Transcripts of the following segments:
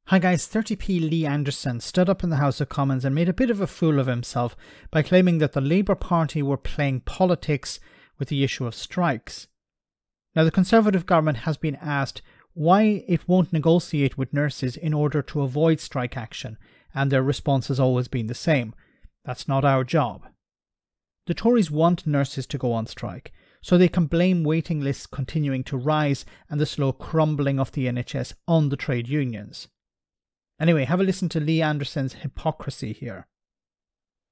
Hi guys, 30p Lee Anderson stood up in the House of Commons and made a bit of a fool of himself by claiming that the Labour Party were playing politics with the issue of strikes. Now, the Conservative government has been asked why it won't negotiate with nurses in order to avoid strike action, and their response has always been the same: that's not our job. The Tories want nurses to go on strike, so they can blame waiting lists continuing to rise and the slow crumbling of the NHS on the trade unions. Anyway, have a listen to Lee Anderson's hypocrisy here.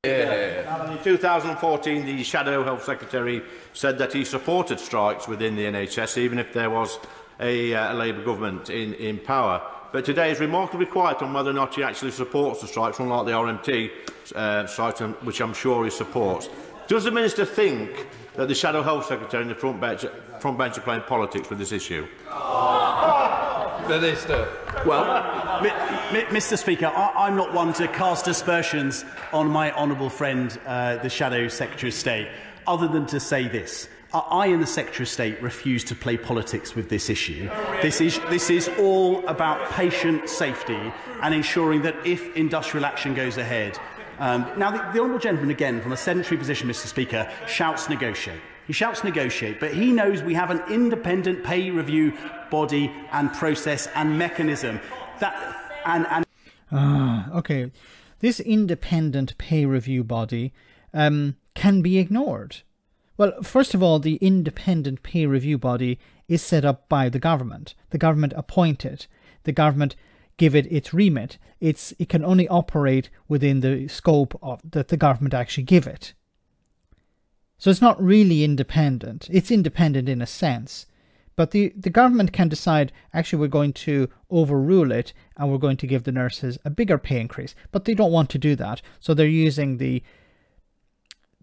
In 2014, the Shadow Health Secretary said that he supported strikes within the NHS, even if there was a Labour government in power. But today is remarkably quiet on whether or not he actually supports the strikes, unlike the RMT strikes, which I'm sure he supports. Does the Minister think that the Shadow Health Secretary and the front bench are playing politics with this issue? Minister. Well, Mr. Speaker, I'm not one to cast aspersions on my honourable friend, the Shadow Secretary of State, other than to say this. I and the Secretary of State refuse to play politics with this issue. This is all about patient safety and ensuring that if industrial action goes ahead. Now, the honourable gentleman, again, from a sedentary position, Mr. Speaker, shouts negotiate. He shouts negotiate, but he knows we have an independent pay review body and process and mechanism. Okay, this independent pay review body can be ignored. Well, first of all, the independent pay review body is set up by the government. The government appoint it. The government give it its remit. It can only operate within the scope that the government actually give it. So it's not really independent. It's independent in a sense. But the government can decide, actually, we're going to overrule it and we're going to give the nurses a bigger pay increase. But they don't want to do that. So they're using the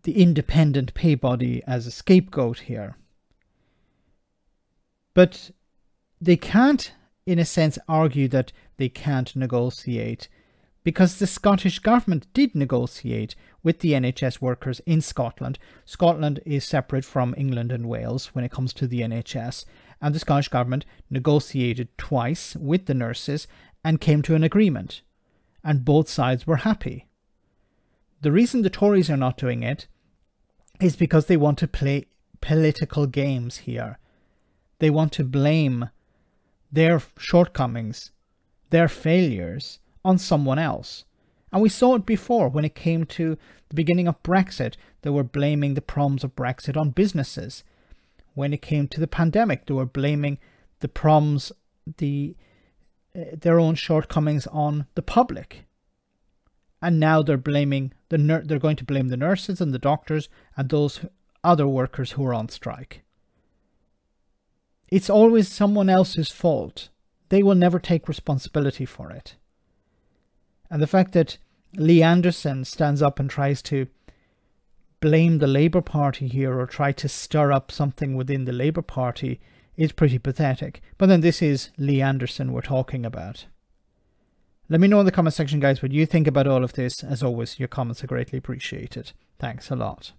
independent pay body as a scapegoat here. But they can't, in a sense, argue that they can't negotiate, because the Scottish government did negotiate with the NHS workers in Scotland. Scotland is separate from England and Wales when it comes to the NHS, and the Scottish government negotiated twice with the nurses and came to an agreement, and both sides were happy. The reason the Tories are not doing it is because they want to play political games here. They want to blame their shortcomings, their failures, on someone else. And we saw it before when it came to the beginning of Brexit. They were blaming the problems of Brexit on businesses. When it came to the pandemic, they were blaming the problems, their own shortcomings on the public. And now they're blaming they're going to blame the nurses and the doctors and those other workers who are on strike. It's always someone else's fault. They will never take responsibility for it. And the fact that Lee Anderson stands up and tries to blame the Labour Party here, or try to stir up something within the Labour Party, is pretty pathetic. But then this is Lee Anderson we're talking about. Let me know in the comment section, guys, what you think about all of this. As always, your comments are greatly appreciated. Thanks a lot.